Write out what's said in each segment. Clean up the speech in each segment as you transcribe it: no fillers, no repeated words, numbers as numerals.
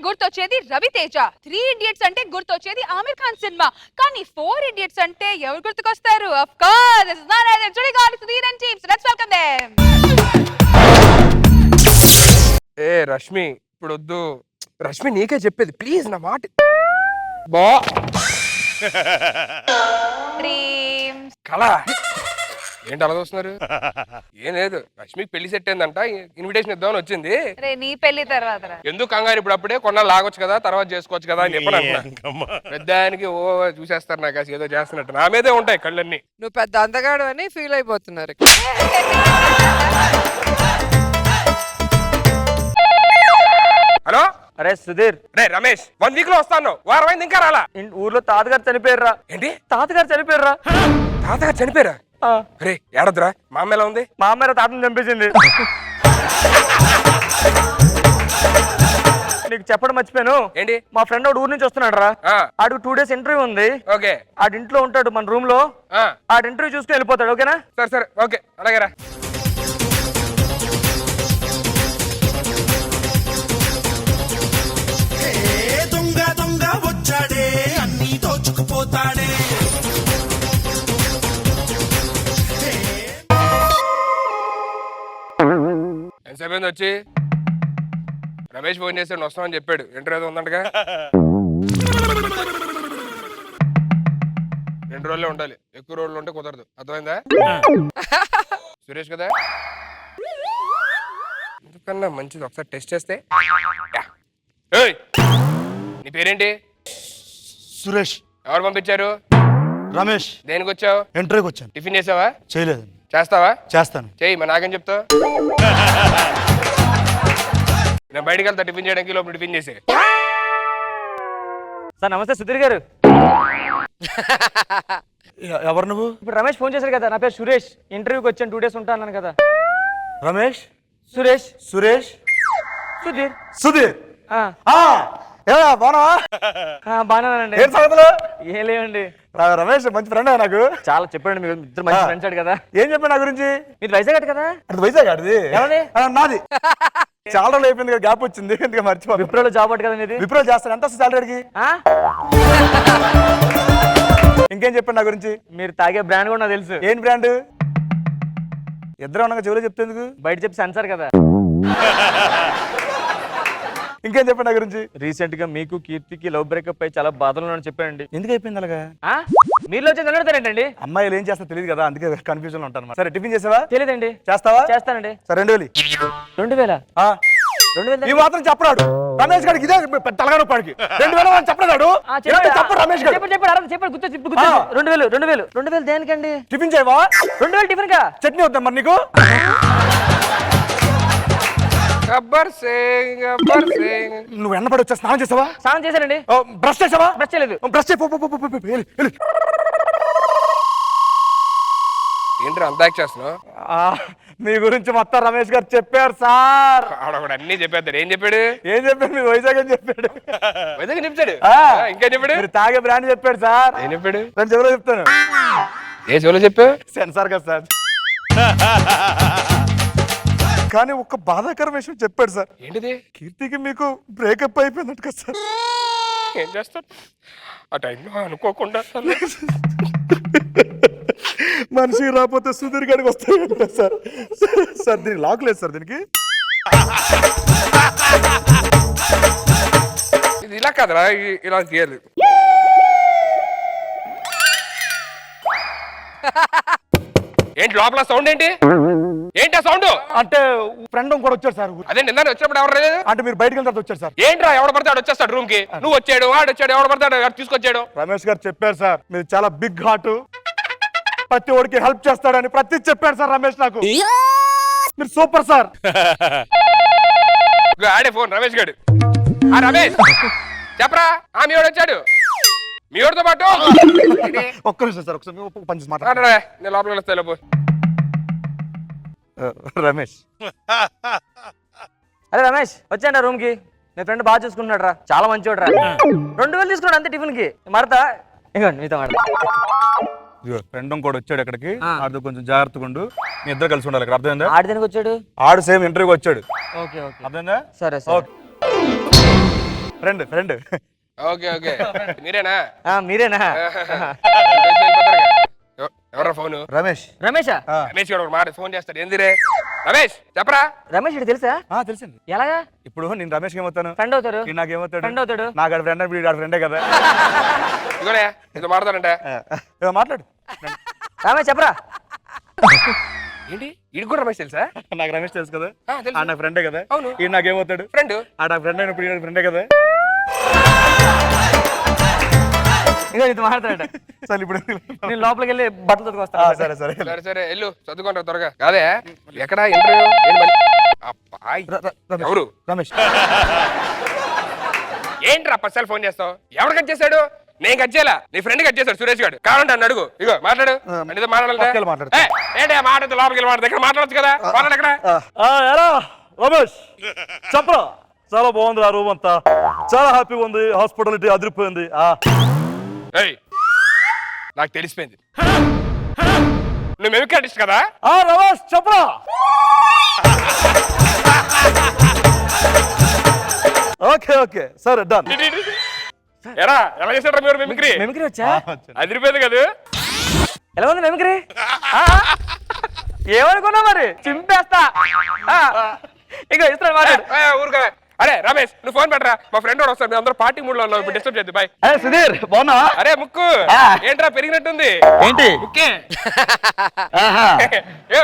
గుర్తొచ్చేది రవితేజ, 3 ఇడియట్స్ అంటే గుర్తొచ్చేది ఆమిర్ ఖాన్ సినిమా. కానీ 4 ఇడియట్స్ అంటే ఎవరు గుర్తుకొస్తారు? Of course this is none other Sudigali Sudheer and teams. Let's welcome them. ఏ రష్మి, ఇప్పుడు వద్దు. రష్మి నీకే చెప్పేది, ప్లీజ్ నా మాట బా. డ్రీమ్స్ కళ ఏంటి అలా చూస్తున్నారు? ఏం లేదు, రష్మికి పెళ్లి సెట్ అయిందంట, ఇన్విటేషన్ ఇద్దామని వచ్చింది. రే నీ పెళ్లి తర్వాత రా. ఎందుకు కంగారు, ఇప్పుడు అప్పుడే కొన్నాళ్ళు లాగొచ్చు కదా, తర్వాత చేసుకోవచ్చు కదా అని చెప్పని అంటున్నా. పెద్దానికి ఓ చూసేస్తారు, నాకు అసలు ఏదో చేస్తున్నట్టు నా మీదే ఉంటాయి కళ్ళన్నీ. నువ్వు పెద్ద అందగాడు అని ఫీల్ అయిపోతున్నారు. హలో, అరే సుధీర్, రే రమేష్, 1 వీక్ లో వస్తాను. వారం అయింది ఇంకా రాలా. ఊర్లో తాతగారు చనిపోయారా? ఏంటి తాతగారు చనిపోయారా? తాతగారు చనిపోయారా? రే ఏడద్దురా, మా అమ్మ ఎలా ఉంది? మా అమ్మాయి తాతను చంపేసింది. నీకు చెప్పడం మర్చిపోయాను. ఏంటి? మా ఫ్రెండ్ ఒకటి ఊరు నుంచి వస్తున్నాడు రా. ఆడికి 2 days ఇంటర్వ్యూ ఉంది. ఓకే, ఆడింట్లో ఉంటాడు మన రూమ్ లో. ఆడి ఇంటర్వ్యూ చూసుకుని వెళ్ళిపోతాడు. ఓకేనా? సరే సరే, ఓకే అలాగే రా. దొంగ దొంగ వచ్చాడే, అన్ని దోచుకుపోతాడే. ఎంతసేపు వచ్చి? రమేష్ ఫోన్ చేసి వస్తామని చెప్పాడు, ఇంటర్వ్యూ ఉందంటగా. 2 రోజులే ఉండాలి, ఎక్కువ రోజులు ఉంటే కుదరదు, అర్థమైందా? సురేష్ కదా, ఎందుకన్నా మంచిది ఒకసారి టెస్ట్ చేస్తే. ఏయ్, నీ పేరేంటి? సురేష్. ఎవరు పంపించారు? రమేష్. దేనికి వచ్చావు? ఇంటర్వ్యూకి వచ్చాను. టిఫిన్ చేసావా? చేయలేదు. చేస్తావా? చేస్తాను. చెయ్యి, మరి నాకేం చెప్తావు? నేను బయటికి వెళ్తా టిఫిన్ చేయడానికి, లోపల టిఫిన్ చేసే. సార్ నమస్తే సుధీర్ గారు. ఎవరు నువ్వు? ఇప్పుడు రమేష్ ఫోన్ చేశారు కదా, నా పేరు సురేష్. ఇంటర్వ్యూకి వచ్చాను, 2 days ఉంటాను కదా. రమేష్. సురేష్. సురేష్. సుధీర్. సుధీర్. బాగానండి. ఏం సంగతులు? ఏం లేవండి. రమేష్ మంచి ఫ్రెండ్ నాకు. చాలా చెప్పండి, మీరు ఇద్దరు మంచి ఫ్రెండ్స్ అడు కదా. ఏం చెప్పాడు నా గురించి? మీరు వైజాగ్ కదా? అది వైజాగ్ ఆడిది. ఎవరిది? నాది. చాలా రోజులు అయిపోయింది కదా, గ్యాప్ వచ్చింది, ఎందుకు మర్చిపో. విప్రోలో జాబ్ అటు కదా మీది? విప్రో చేస్తాను. ఎంత వస్తుంది సాలరీకి? ఇంకేం చెప్పండి నా గురించి? మీరు తాగే బ్రాండ్ కూడా నాకు తెలుసు. ఏం బ్రాండ్? ఇద్దరు ఉన్నాక చెవులో చెప్తేందుకు? బయట చెప్పి సెన్సార్ కదా. ఇంకేం చెప్పండి నా గురించి? రీసెంట్ గా మీకు కీర్తికి లవ్ బ్రేకప్ అయి చాలా బాధలు ఉన్నాను చెప్పానండి. ఎందుకు అయిపోయింది అలాగా? మీరు వచ్చి అడుగుతారేంటండి? అమ్మాయిలు ఏం చేస్తా తెలియదు కదా, అందుకే కన్ఫ్యూజన్ ఉంటాను. సరే టిఫిన్ చేసావా? తెలియదండి. చేస్తావా? చేస్తానండి. సరే 2000. 2000? 2000 ఈ మాత్రం చెప్పరాడు రమేష్ గారికి. ఇదే తలగాడు పాడికి 2000 అని చెప్పరాడు. చెప్పు రమేష్ గారు. చెప్పండి గుర్తు 2000 దేనికండి? టిఫిన్ చేయవా? 2000 టిఫిన్ కా? చట్నీ వద్దాం మరి నీకు. గబ్బర్ సింగ్, గబ్బర్ సింగ్. నువ్వు ఎన్నపడి వచ్చా? స్నానం చేసావా? స్నానం చేశానండి. బ్రష్ చేసావా? బ్రష్ చేయలేదు. బ్రష్ చేయి. ఏంటి అంతా యాక్ట్ చేస్తున్నావు? మీ గురించి మొత్తం రమేష్ గారు చెప్పారు సార్. ఆడొకడు అన్ని చెప్పేస్తాడు. ఏం చెప్పాడు? ఏం చెప్పాడు? మీరు వైజాగ్ అని చెప్పాడు. వైజాగ్ చెప్తాడు. ఇంకా చెప్పాడు? మీరు తాగే బ్రాండ్ చెప్పాడు సార్. ఏం చెప్పాడు? నేను చెవులో చెప్తాను. ఏ చెవులో చెప్పావు? సెన్సార్ కదా సార్. కానీ ఒక బాధాకర విషయం చెప్పాడు సార్. ఏంటిది? కీర్తికి మీకు బ్రేకప్ అయిపోయిందంట కదా సార్. ఏం చేస్తాడు ఆ టైంలో అనుకోకుండా? మనిషికి రాకపోతే సుధీర్ గారికి వస్తాయి సార్. సార్ దీనికి లాక్ లేదు సార్. దీనికి ఇది ఇలా కాదురా, ఇలా తీయాలి. ఏంటి లోపల సౌండ్? ఏంటి ఏంటి ఆ సౌండ్? అంటే ఫ్రెండ్ కూడా వచ్చాడు సార్. అదే నిన్న వచ్చినప్పుడు ఎవరు లేదు అంటే మీరు బయటకు వెళ్తే వచ్చాడు సార్. ఏంట్రా, ఎవడు పడతాడు వచ్చేస్తాడు రూమ్ కి. నువ్వు వచ్చాడు, వాడు వచ్చాడు, ఎవడు పడతాడు తీసుకొచ్చాడు. రమేష్ గారు చెప్పారు సార్, మీరు చాలా బిగ్ హార్ట్, ప్రతి ఒడికి హెల్ప్ చేస్తాడని ప్రతి చెప్పాడు సార్ రమేష్ నాకు. మీరు సూపర్ సార్. ఆడే ఫోన్ రమేష్ గారు. రమేష్ చెప్పరా, మీ వాడు వచ్చాడు, మీ వాడితో పాటు. ఒక్క నిమిషం సార్, ఒకసారి పని చేసి మాట్లాడు. నేను లోపలికి వస్తాను లోపు. రమేష్. అరే రమేష్ వచ్చాడు రూమ్ కి. నీ ఫ్రెండ్ బాగా చూసుకుంటున్నాడు రా, చాలా మంచివాడు రా. 2000 తీసుకున్నాడు అంతే టిఫిన్ కి. మరతా ఇంకోండి మీతో మాట. ఫ్రెండ్ కూడా వచ్చాడు ఇక్కడికి. ఆడితో కొంచెం జాగ్రత్తగా ఉండు. మీ ఇద్దరు కలిసి ఉండాలి. అర్థమైందా? ఆడి దేనికి వచ్చాడు? ఆడు సేమ్ ఇంటర్వ్యూకి వచ్చాడు. ఓకే ఓకే అర్థమైందా? సరే సరే. ఫ్రెండ్ ఫ్రెండ్ ఓకే ఓకే మీరేనా మీరేనా ఎవరా ఫోను రమేష్ రమేషా రమేష్ గారు ఒక మాట ఫోన్ చేస్తాడు ఏందిరే రమేష్ చెప్పరా రమేష్ ఇటు తెలుసా తెలిసింది ఎలాగా ఇప్పుడు నేను రమేష్ ఏమవుతాను ఫ్రెండ్ అవుతారు నాకేమవుతాడు ఫ్రెండ్ అవుతాడు నాకు ఫ్రెండ్ వీడు ఫ్రెండే కదా ఇదిగోనే ఇది మాట్లాడంటే మాట్లాడు రమేష్ చెప్పరా ఏంటి ఇది కూడా రమేష్ తెలుసా నాకు రమేష్ తెలుసు కదా తెలుసు. ఆ నాకు ఫ్రెండే కదా అవును. ఈ నాకేమవుతాడు ఫ్రెండ్ ఆ నాకు ఫ్రెండ్ అయినప్పుడు ఈయన ఫ్రెండే కదా ఇంకా ఇది మాట్లాడతాడు సరే ఇప్పుడు నేను లోపలికి వెళ్ళి బట్టలు చదువుకొస్తాను సరే సరే సరే సరే వెళ్ళు చదువుకుంటా త్వరగా కాదే ఎక్కడ ఇంటర్వ్యూ ఎవరు రమేష్ ఏంట్రా పర్సనల్ ఫోన్ చేస్తావు ఎవరు కట్ చేశాడు నేను కట్ చేయాలా నీ ఫ్రెండ్ కట్ చేశాడు సురేష్ గారు కావాలంటే నన్ను అడుగు ఇగో మాట్లాడు అంటే పక్కకెళ్ళి మాట్లాడు. ఏంటి మాట్లాడుతూ లోపలికి వెళ్ళి మాట్లాడు ఇక్కడ మాట్లాడచ్చు కదా మాట్లాడు ఎక్కడ ఎలా రమేష్ చెప్పరా చాలా బాగుంది ఆ రూమ్ అంతా చాలా హ్యాపీగా ఉంది హాస్పిటాలిటీ అదిరిపోయింది ఏయ్ నాకు తెలిసిపోయింది నువ్వు మెమిక్ ఆర్టిస్ట్ కదా రమేష్ చెప్పరా ఓకే ఓకే సరే డన్ ఎరా ఎలా చేశాడు మీరు మెమిక్రీ మెమిక్రీ వచ్చా అదిరిపోయింది కదా ఎలా ఉంది మెమిక్రీ ఏమనుకున్నా మరి చింపేస్తా ఇంకా ఇస్తాను మాట్లాడు ఊరుగా అరే రమేష్ నువ్వు ఫోన్ పెట్టరా మా ఫ్రెండ్ వాడు వస్తాడు మేము అందరూ పార్టీ మూడ్ లో ఉన్నాం ఇప్పుడు డిస్టర్బ్ చేద్దు బాయ్ అరే సుధీర్ బాగున్నా అరే ముక్కు ఏంట్రా పెరిగినట్టుంది ఏంటి ముక్కే ఏ,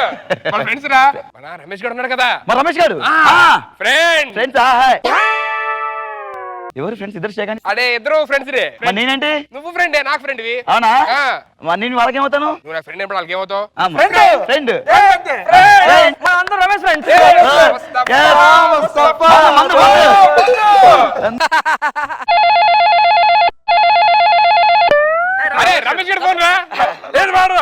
మన ఫ్రెండ్స్ రా మన రమేష్ గారు ఉన్నాడు కదా మరి రమేష్ గారు ఫ్రెండ్ ఫ్రెండ్స్ ఎవరు ఫ్రెండ్స్ ఇద్దరు చేయగాని అదే ఇద్దరు ఫ్రెండ్స్ రే మరి నేనంటే నువ్వు ఫ్రెండే నాకు ఫ్రెండ్వి అవునా మరి నేను వాళ్ళకి ఏమవుతాను నువ్వు నా ఫ్రెండ్ ఎప్పుడు వాళ్ళకి ఏమవుతావు ఫ్రెండ్ అందరూ రమేష్ ఫ్రెండ్స్ అరే రమేష్ గారు ఫోన్ రా లేదు వాడు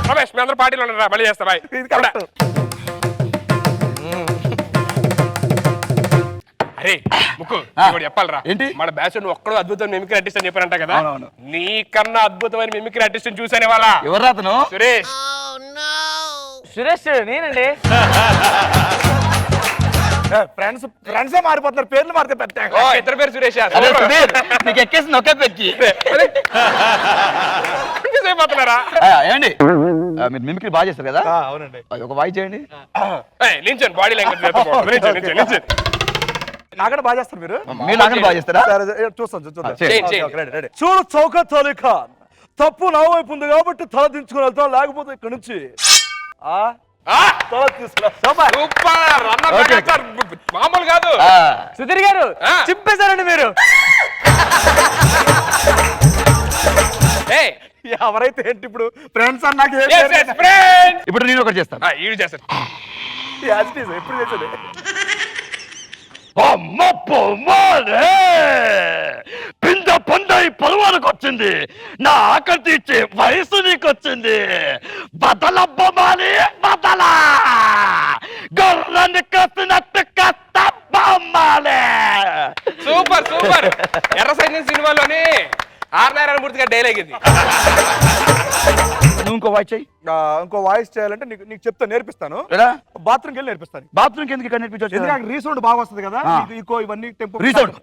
రమేష్ మీ అందరూ పార్టీలో ఉన్నారా మళ్ళీ చేస్తా బాయ్ అరే ముక్కు ఇప్పుడు చెప్పాలరా ఏంటి? మన బ్యాచ్ నువ్వు ఒక్కడో అద్భుతమైన మిమిక్రీ ఆర్టిస్ట్ అని చెప్పారంట కదా నీకన్నా అద్భుతమైన మిమిక్రీ ఆర్టిస్ట్ చూసానే వాళ్ళ ఎవరు అతను సురేష్ సురేష్ నేనండి ఫ్రెండ్స్ ఫ్రెండ్సే మారిపోతున్నారు పేర్లు మారితే పెద్ద ఓ ఇద్దరు పేరు సురేష్ అరే సుధీర్ నీకు ఎక్కేసింది ఒకే పెక్కి అయిపోతున్నారా ఏమండి మీరు మిమిక్రీ బాగా చేస్తారు కదా అవునండి అది ఒక వాయిస్ చేయండి నించండి బాడీ లాంగ్వేజ్ నాకంటే బాగా చేస్తారు మీరు మీరు నాకన్నా బాగా చేస్తారా సరే, చూస్తాం చూద్దాం చేయండి, ఓకే, రెడీ, రెడీ. చూడు చౌకత్ అలీ ఖాన్ తప్పు నా వైపు ఉంది కాబట్టి తల దించుకుని వెళ్తాం లేకపోతే ఇక్కడ నుంచి తల తీసుకురా సూపర్ ఓకే. మామూలు కాదు సుధీర్ గారు ఆ. చింపేశారండి మీరు ఏయ్ ఎవరైతే ఏంటి ఇప్పుడు ఫ్రెండ్స్ అన్నాక ఏం yes, పేరు? yes, friend. ఇప్పుడు నేను ఒకటి చేస్తాను ఈడు చేస్తాడు Yes, it is. ఎప్పుడు చేసేది పింద పొందై పొలవానికి వచ్చింది నా ఆకలి తీర్చే వయసు నీకు వచ్చింది బదలబ్బమాలి బదల గొర్రెని కసినట్టు కస్తమ్మలే సూపర్ సూపర్ ఎర్ర సైన్యం సినిమాలోని ఆర్ నారాయణ మూర్తి గారి డైలాగ్ ఇది నువ్వు ఇంకో వాయిస్ చెయ్యి ఇంకో వాయిస్ చేయాలంటే నీకు చెప్తా నేర్పిస్తాను ఎలా బాత్రూమ్కి వెళ్ళి నేర్పిస్తాను బాత్రూమ్ కిందకి ఇక్కడ నేర్పించవచ్చు ఎందుకంటే రీసౌండ్ బాగా వస్తుంది కదా ఆ. నీకు ఇంకో ఇవన్నీ tempo resound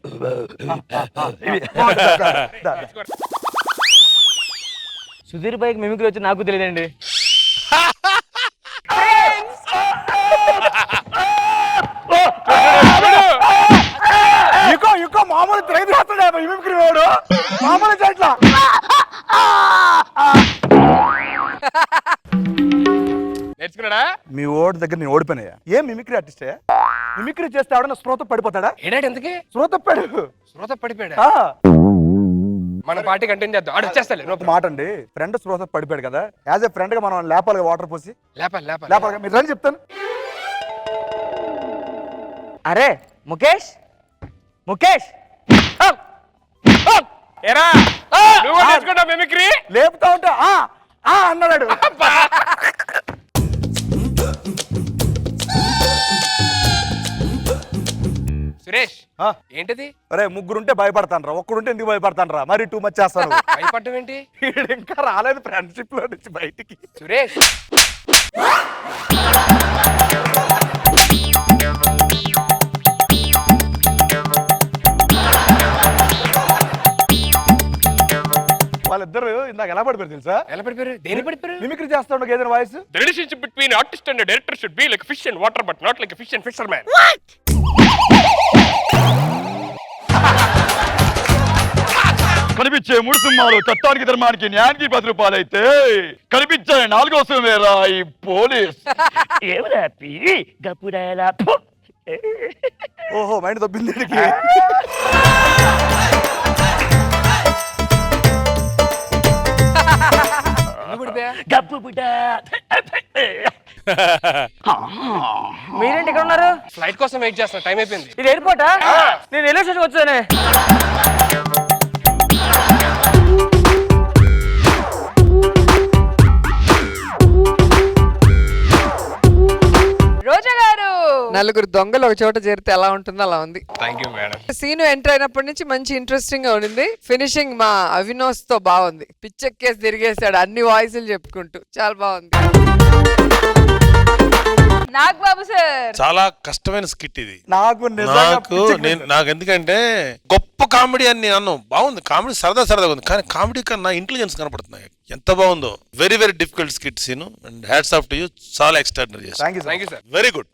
Sudheer bike mimicry వచ్చి నాకు తెలియదండి ఇంకో మామూలు ట్రైన్ రాస్తాడు మిమిక్రీ వాడు మామూలు చెట్ల నేర్చుకున్నాడా మీ ఓడి దగ్గర నేను ఓడిపోయినాయా ఏం మిమిక్రీ ఆర్టిస్టే మిమిక్రీ చేస్తే ఆవిడ స్రోత పడిపోతాడా ఏడాడు ఎందుకే స్రోత పడు శ్రోత పడిపోయాడు ఆ. మన పార్టీ కంటిన్యూ చేద్దాం ఆడు వచ్చేస్తాలే ఒక మాట అండి ఫ్రెండ్ స్రోత పడిపోయాడు కదా యాజ్ ఎ ఫ్రెండ్ గా మనం లేపాలి వాటర్ పోసి లేపాలి లేపాలి లేపాలి మీరు రండి చెప్తాను అరే ముఖేష్ ముఖేష్ ఎరా నువ్వు నేర్చుకుంటావు మిమిక్రీ లేపుతా ఉంటే అన్నాడు సురేష్ ఏంటిది అరే ముగ్గురుంటే భయపడతాను ఒక్కడుంటే ఎందుకు భయపడతాను మరి టూ మచ్ చేస్తాను భయపడటం ఏంటి వీడు ఇంకా రాలేదు ఫ్రెండ్షిప్ లో నుంచి బయటికి సురేష్ వాళ్ళిద్దరు ఇందాక ఎలా పడిపోయారు తెలుసా? ఎలా పడిపోయారు? దేని పడిపోయారు? మిమిక్రీ చేస్తా ఉండగా ఏదైనా voice The relationship between artist and a director should be like fish and water, but not like a fish and fisherman. కనిపించే 3 సింహాలు చట్టానికి ధర్మానికి న్యాయానికి 10 రూపాయలు అయితే కనిపించే 4వ సింహేరా ఈ పోలీస్. ఓహో మైండ్ తప్పింది వీడికి. మీరేంటి ఇక్కడ ఉన్నారు? ఫ్లైట్ కోసం వెయిట్ చేస్తున్నా, టైం అయిపోయింది. ఇది ఎయిర్పోర్టా? నేను రైల్వే స్టేషన్ వచ్చానే. రోజా గారు నలుగురు దొంగలు ఒక చోట చేరితే ఎలా ఉంటుందో అలా ఉంది. Thank you madam. Scene enter అయినప్పటి నుంచి మంచి ఇంట్రెస్టింగ్ గా ఉండింది. ఫినిషింగ్ మా అవినోష్ తో బాగుంది. పిచ్చెక్కేసి తిరిగేశాడు అన్ని వాయిస్లు చెప్పుకుంటూ, చాలా బాగుంది. నాగ్ బాబు సార్ చాలా కష్టమైన స్కిట్ ఇది నాకు నిజంగా నాకు నాకు ఎందుకంటే గొప్ప కామెడీ అని నేను అన్నాను. బాగుంది కామెడీ, సరదాగా ఉంది, కానీ కామెడీ కన్నా ఇంటెలిజెన్స్ కనపడుతున్నాయి. ఎంత బాగుందో. Very very difficult skit scene and hats off to you. చాలా ఎక్స్ట్రాడినరీ చేశారు. Thank you thank you sir. Very good.